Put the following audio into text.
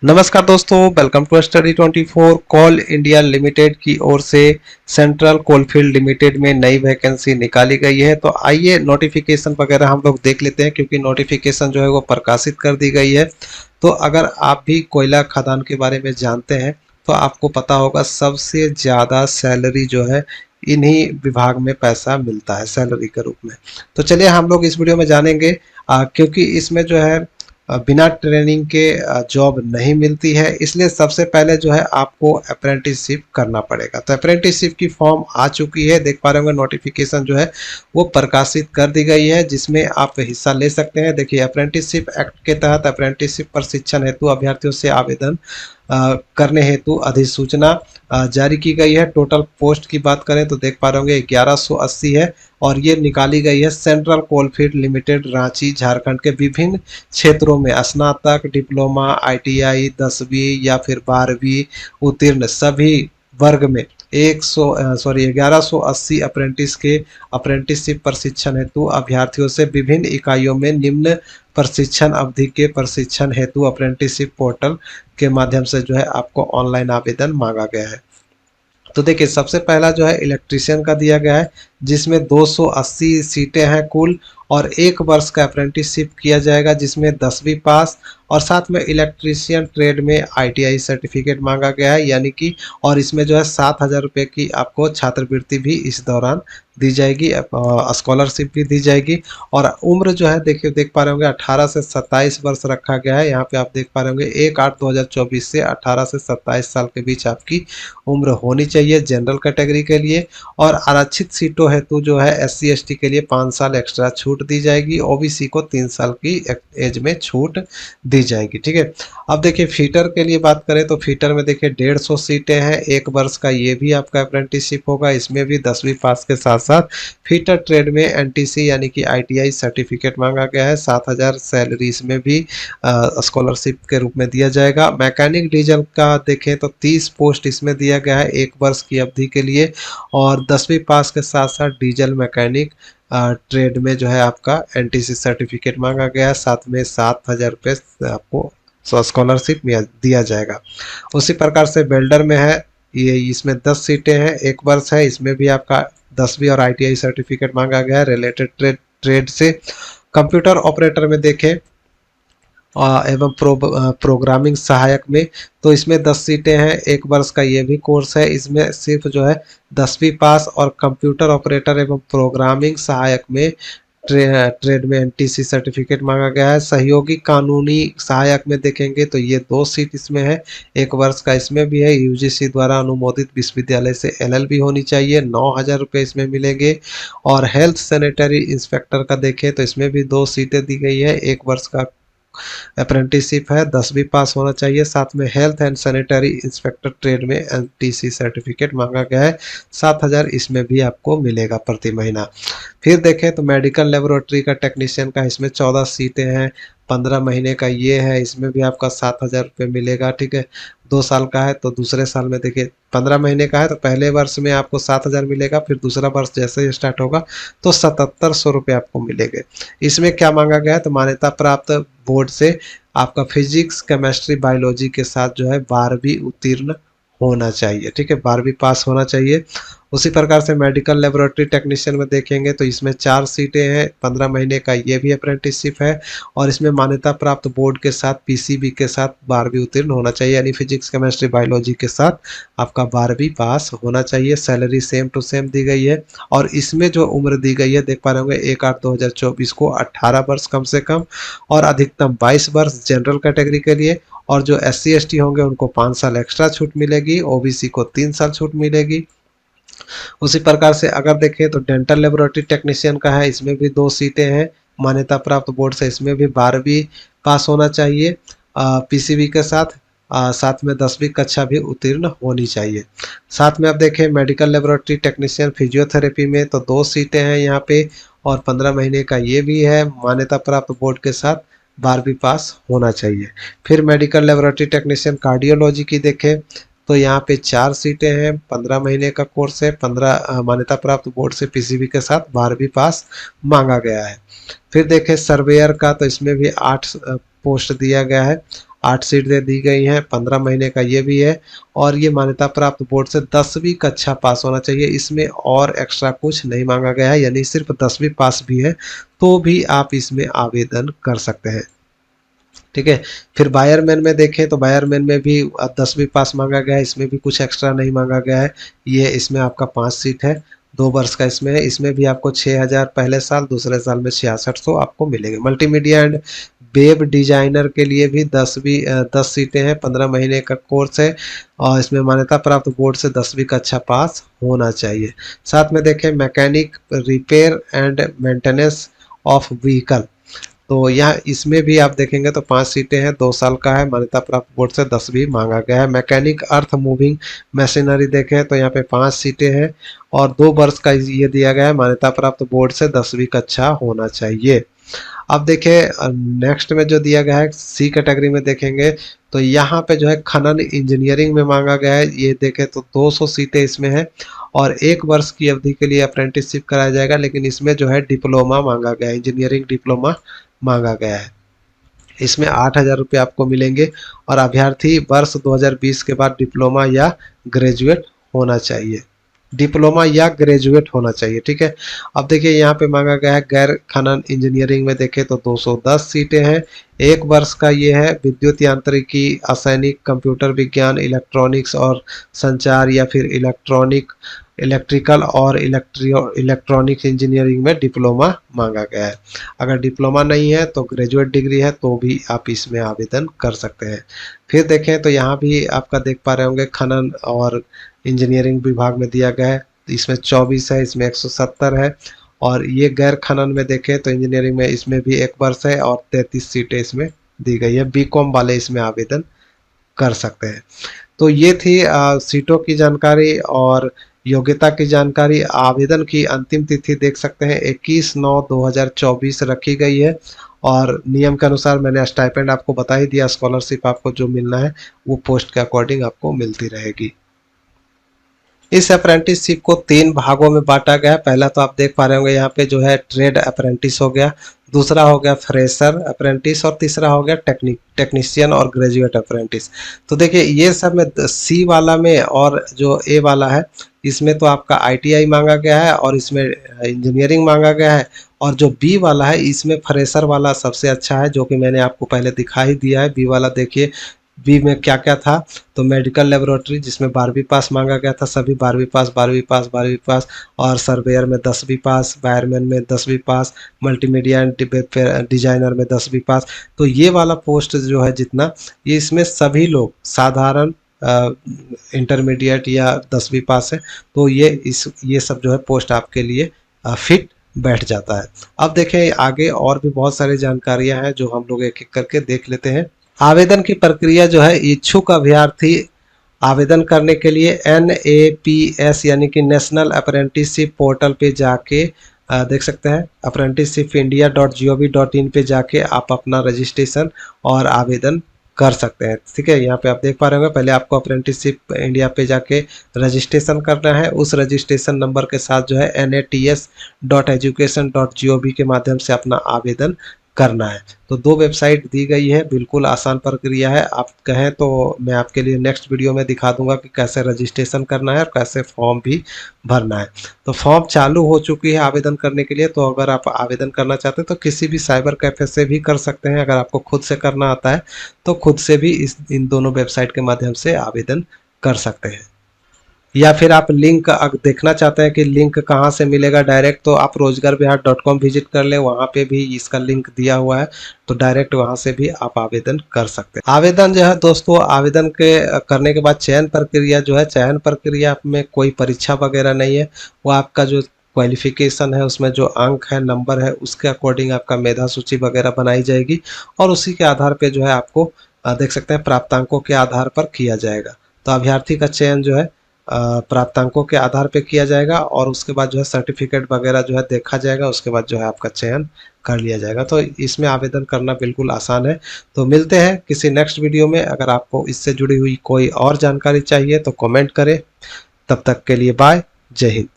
नमस्कार दोस्तों, welcome to study 24। Coal India Limited की ओर से सेंट्रल कोलफील्ड लिमिटेड में नई वैकेंसी निकाली गई है। तो आइए नोटिफिकेशन वगैरह हम लोग देख लेते हैं, क्योंकि नोटिफिकेशन जो है वो प्रकाशित कर दी गई है। तो अगर आप भी कोयला खदान के बारे में जानते हैं तो आपको पता होगा सबसे ज़्यादा सैलरी जो है इन्हीं विभाग में पैसा मिलता है सैलरी के रूप में। तो चलिए हम लोग इस वीडियो में जानेंगे, क्योंकि इसमें जो है बिना ट्रेनिंग के जॉब नहीं मिलती है, इसलिए सबसे पहले जो है आपको अप्रेंटिसशिप करना पड़ेगा। तो अप्रेंटिसशिप की फॉर्म आ चुकी है, देख पा रहे होंगे नोटिफिकेशन जो है वो प्रकाशित कर दी गई है, जिसमें आप हिस्सा ले सकते हैं। देखिए, अप्रेंटिसशिप एक्ट के तहत अप्रेंटिसशिप प्रशिक्षण हेतु अभ्यर्थियों से आवेदन करने हेतु अधिसूचना जारी की गई है। टोटल पोस्ट की बात करें तो देख पा रहे होंगे 1180 है, और ये निकाली गई है central coalfield limited Ranchi Jharkhand के विभिन्न क्षेत्रों में स्नातक, डिप्लोमा, आईटीआई, 10वीं या फिर 12वीं उत्तीर्ण सभी वर्ग में 1180 अप्रेंटिसशिप प्रशिक्षण हेतु अभ्यर्थियों से विभिन्न इकाइयों में निम्न प्रशिक्षण अवधि के प्रशिक्षण हेतु अप्रेंटिसशिप पोर्टल के माध्यम से जो है आपको ऑनलाइन आवेदन मांगा गया है। तो देखिए, सबसे पहला जो है इलेक्ट्रीशियन का दिया गया है, जिसमें 280 सीटें हैं कुल, और 1 वर्ष का अप्रेंटिसशिप किया जाएगा, जिसमें 10वीं पास, और साथ में इलेक्ट्रीशियन ट्रेड में आईटीआई सर्टिफिकेट मांगा गया है, यानी कि और इसमें जो है 7,000 रुपये की आपको छात्रवृत्ति भी इस दौरान दी जाएगी, स्कॉलरशिप भी दी जाएगी। और उम्र जो है देखिए, देख पा रहे होंगे 18 से 27 वर्ष रखा गया है। यहाँ पे आप देख पा रहे होंगे 1/8/2024 से 18 से 27 साल के बीच आपकी उम्र होनी चाहिए जनरल कैटेगरी के लिए। और आरक्षित सीटों हेतु जो है SC ST के लिए 5 साल एक्स्ट्रा छूट दी जाएगी, OBC को 3 साल की एज में छूट दी जाएगी। ठीक है, अब देखिए फीटर के लिए बात करें तो फीटर में देखिए 150 सीटें हैं, 1 वर्ष का ये भी आपका अप्रेंटिसशिप होगा। इसमें भी 10वीं पास के साथ साथ फीटर ट्रेड में NTC यानी कि ITI सर्टिफिकेट मांगा गया है। 7,000 सैलरी इसमें भी स्कॉलरशिप के रूप में दिया जाएगा। मैकेनिक डीजल का देखें तो 30 पोस्ट इसमें दिया गया है 1 वर्ष की अवधि के लिए, और 10वीं पास के साथ साथ डीजल मैकेनिक ट्रेड में जो है आपका NTC सर्टिफिकेट मांगा गया है। साथ में 7,000 रुपये आपको स्कॉलरशिप दिया जाएगा। उसी प्रकार से वेल्डर में है, ये इसमें 10 सीटें हैं, 1 वर्ष है, इसमें भी आपका 10वीं और ITI सर्टिफिकेट मांगा गया है रिलेटेड ट्रेड से। कंप्यूटर ऑपरेटर में देखें एवं प्रोग्रामिंग सहायक में, तो इसमें 10 सीटें हैं, 1 वर्ष का ये भी कोर्स है। इसमें सिर्फ जो है 10वीं पास, और कंप्यूटर ऑपरेटर एवं प्रोग्रामिंग सहायक में ट्रेड में NTC सर्टिफिकेट मांगा गया है। सहयोगी कानूनी सहायक में देखेंगे तो ये 2 सीट इसमें है, 1 वर्ष का इसमें भी है। UGC द्वारा अनुमोदित विश्वविद्यालय से LLB होनी चाहिए, 9,000 रुपये इसमें मिलेंगे। और हेल्थ सैनिटरी इंस्पेक्टर का देखें तो इसमें भी 2 सीटें दी गई है, 1 वर्ष का अप्रेंटिसशिप है, 10वीं पास होना चाहिए। साथ में health and sanitary inspector trade में NTC सर्टिफिकेट मांगा गया है, 7,000 इसमें भी आपको मिलेगा प्रति महीना। फिर देखें तो मेडिकल लेबोरेटरी का टेक्नीशियन का इसमें 14 सीटें हैं, 15 महीने का ये है, इसमें भी आपका 7,000 रुपये मिलेगा। ठीक है, 2 साल का है तो दूसरे साल में देखिए 15 महीने का है तो पहले वर्ष में आपको 7,000 मिलेगा, फिर दूसरा वर्ष जैसे ही स्टार्ट होगा तो 7,700 रुपये आपको मिलेंगे। इसमें क्या मांगा गया है तो मान्यता प्राप्त बोर्ड से आपका फिजिक्स, केमिस्ट्री, बायोलॉजी के साथ जो है 12वीं उत्तीर्ण होना चाहिए। ठीक है, 12वीं पास होना चाहिए। उसी प्रकार से मेडिकल लेबोरेटरी टेक्नीशियन में देखेंगे तो इसमें 4 सीटें हैं, 15 महीने का ये भी अप्रेंटिसशिप है, और इसमें मान्यता प्राप्त बोर्ड के साथ PCB के साथ 12वीं उत्तीर्ण होना चाहिए, यानी फिजिक्स, केमिस्ट्री, बायोलॉजी के साथ आपका 12वीं पास होना चाहिए। सैलरी सेम टू सेम दी गई है, और इसमें जो उम्र दी गई है देख पा रहे होंगे 1/8/2024 को 18 वर्ष कम से कम, और अधिकतम 22 वर्ष जनरल कैटेगरी के लिए। और जो SC ST होंगे उनको 5 साल एक्स्ट्रा छूट मिलेगी, OBC को 3 साल छूट मिलेगी। उसी प्रकार से अगर देखें तो डेंटल लेबोरेटरी टेक्नीशियन का है, इसमें भी 2 सीटें हैं, मान्यता प्राप्त बोर्ड से इसमें भी 12वीं पास होना चाहिए PCB के साथ, साथ में 10वीं कक्षा भी उत्तीर्ण होनी चाहिए। साथ में अब देखें मेडिकल लेबोरेटरी टेक्नीशियन फिजियोथेरेपी में तो 2 सीटें हैं यहाँ पे, और 15 महीने का ये भी है, मान्यता प्राप्त बोर्ड के साथ 12वीं पास होना चाहिए। फिर मेडिकल लेबोरेटरी टेक्नीशियन कार्डियोलॉजी की देखें तो यहाँ पे 4 सीटें हैं, 15 महीने का कोर्स है, 15 मान्यता प्राप्त बोर्ड से PCB के साथ 12वीं पास मांगा गया है। फिर देखें सर्वेयर का तो इसमें भी 8 पोस्ट दिया गया है, 8 सीटें दी गई हैं, 15 महीने का ये भी है। और ये मान्यता प्राप्त बोर्ड से 10वीं कक्षा पास होना चाहिए, इसमें और एक्स्ट्रा कुछ नहीं मांगा गया है, यानी सिर्फ 10वीं पास भी है तो भी आप इसमें आवेदन कर सकते हैं। ठीक है। फिर वायरमैन में देखें तो वायरमैन में भी 10वीं पास मांगा गया है, इसमें भी कुछ एक्स्ट्रा नहीं मांगा गया है। ये इसमें आपका 5 सीट है, 2 वर्ष का इसमें है। इसमें भी आपको 6000 पहले साल, दूसरे साल में 6600 आपको मिलेंगे। मल्टीमीडिया एंड वेब डिजाइनर के लिए भी 10 सीटें हैं, 15 महीने का कोर्स है और इसमें मान्यता प्राप्त बोर्ड से 10वीं कक्षा पास होना चाहिए। साथ में देखें mechanic repair and maintenance of vehicle, तो यहाँ इसमें भी आप देखेंगे तो 5 सीटें हैं, 2 साल का है, मान्यता प्राप्त बोर्ड से 10वीं मांगा गया है। मैकेनिक अर्थ मूविंग मशीनरी देखें तो यहाँ पे 5 सीटें हैं और 2 वर्ष का ये दिया गया है, मान्यता प्राप्त बोर्ड से 10वीं कक्षा होना चाहिए। अब देखें नेक्स्ट में जो दिया गया है सी कैटेगरी में देखेंगे तो यहाँ पे जो है खनन इंजीनियरिंग में मांगा गया है, ये देखें तो 200 सीटें इसमें है और 1 वर्ष की अवधि के लिए अप्रेंटिसशिप कराया जाएगा, लेकिन इसमें जो है डिप्लोमा मांगा गया है, इंजीनियरिंग डिप्लोमा मांगा गया है। इसमें 8000 रुपये आपको मिलेंगे और अभ्यर्थी वर्ष 2020 के बाद डिप्लोमा या ग्रेजुएट होना चाहिए, डिप्लोमा या ग्रेजुएट होना चाहिए। ठीक है। अब देखिए यहाँ पे मांगा गया है गैर खनन इंजीनियरिंग में देखें तो 210 सीटें हैं, 1 वर्ष का ये है। विद्युत यांत्रिकी, असैनिक, कंप्यूटर विज्ञान, इलेक्ट्रॉनिक्स और संचार या फिर इलेक्ट्रिकल और इलेक्ट्रॉनिक्स इंजीनियरिंग में डिप्लोमा मांगा गया है। अगर डिप्लोमा नहीं है तो ग्रेजुएट डिग्री है तो भी आप इसमें आवेदन कर सकते हैं। फिर देखें तो यहाँ भी आपका देख पा रहे होंगे खनन और इंजीनियरिंग विभाग में दिया गया है, इसमें 24 है, इसमें 170 है। और ये गैर खनन में देखें तो इंजीनियरिंग में इसमें भी 1 वर्ष है और 33 सीटें इसमें दी गई है। बीकॉम वाले इसमें आवेदन कर सकते हैं। तो ये थी सीटों की जानकारी और योग्यता की जानकारी। आवेदन की अंतिम तिथि देख सकते हैं 21/9/2024 रखी गई है और नियम के अनुसार मैंने स्टाइपेंड आपको बता ही दिया, स्कॉलरशिप आपको जो मिलना है वो पोस्ट के अकॉर्डिंग आपको मिलती रहेगी। इस अप्रेंटिसशिप को 3 भागों में बांटा गया है। पहला तो आप देख पा रहे होंगे यहाँ पे जो है ट्रेड अप्रेंटिस हो गया, दूसरा हो गया फ्रेशर अप्रेंटिस और तीसरा हो गया टेक्नीशियन और ग्रेजुएट अप्रेंटिस। तो देखिए ये सब में सी वाला में और जो ए वाला है इसमें तो आपका ITI मांगा गया है और इसमें इंजीनियरिंग मांगा गया है, और जो बी वाला है इसमें फ्रेशर वाला सबसे अच्छा है, जो कि मैंने आपको पहले दिखा ही दिया है। बी वाला देखिए, बी में क्या क्या था तो मेडिकल लेबोरेटरी जिसमें 12वीं पास मांगा गया था, सभी 12वीं पास 12वीं पास 12वीं पास, और सर्वेयर में 10वीं पास, वायरमैन में 10वीं पास, मल्टीमीडिया एंड डिजाइनर में 10वीं पास। तो ये वाला पोस्ट जो है जितना, ये इसमें सभी लोग साधारण इंटरमीडिएट या 10वीं पास है, तो ये सब जो है पोस्ट आपके लिए फिट बैठ जाता है। अब देखें आगे और भी बहुत सारी जानकारियां हैं जो हम लोग एक एक करके देख लेते हैं। आवेदन की प्रक्रिया जो है, इच्छुक अभ्यर्थी आवेदन करने के लिए NAPS यानी कि नेशनल अप्रेंटिसशिप पोर्टल पे जाके देख सकते हैं, apprenticeshipindia.gov.in पे जाके आप अपना रजिस्ट्रेशन और आवेदन कर सकते हैं। ठीक है। यहाँ पे आप देख पा रहे होंगे, पहले आपको अप्रेंटिसशिप इंडिया पे जाके रजिस्ट्रेशन करना है। उस रजिस्ट्रेशन नंबर के साथ जो है nats.education.gov के माध्यम से अपना आवेदन करना है। तो 2 वेबसाइट दी गई है, बिल्कुल आसान प्रक्रिया है। आप कहें तो मैं आपके लिए नेक्स्ट वीडियो में दिखा दूंगा कि कैसे रजिस्ट्रेशन करना है और कैसे फॉर्म भी भरना है। तो फॉर्म चालू हो चुकी है आवेदन करने के लिए, तो अगर आप आवेदन करना चाहते हैं तो किसी भी साइबर कैफे से भी कर सकते हैं। अगर आपको खुद से करना आता है तो खुद से भी इन दोनों वेबसाइट के माध्यम से आवेदन कर सकते हैं। या फिर आप लिंक देखना चाहते हैं कि लिंक कहाँ से मिलेगा डायरेक्ट, तो आप rozgarbihaar.com विजिट कर ले, वहाँ पे भी इसका लिंक दिया हुआ है, तो डायरेक्ट वहाँ से भी आप आवेदन कर सकते हैं। आवेदन जो है दोस्तों, आवेदन के करने के बाद चयन प्रक्रिया जो है, चयन प्रक्रिया में कोई परीक्षा वगैरह नहीं है, वो आपका जो क्वालिफिकेशन है उसमें जो अंक है, नंबर है, उसके अकॉर्डिंग आपका मेधा सूची वगैरह बनाई जाएगी और उसी के आधार पर जो है आपको देख सकते हैं प्राप्तांकों के आधार पर किया जाएगा। तो अभ्यर्थी का चयन जो है प्राप्तांकों के आधार पे किया जाएगा और उसके बाद जो है सर्टिफिकेट वगैरह जो है देखा जाएगा, उसके बाद जो है आपका चयन कर लिया जाएगा। तो इसमें आवेदन करना बिल्कुल आसान है। तो मिलते हैं किसी नेक्स्ट वीडियो में। अगर आपको इससे जुड़ी हुई कोई और जानकारी चाहिए तो कमेंट करें। तब तक के लिए बाय, जय हिंद।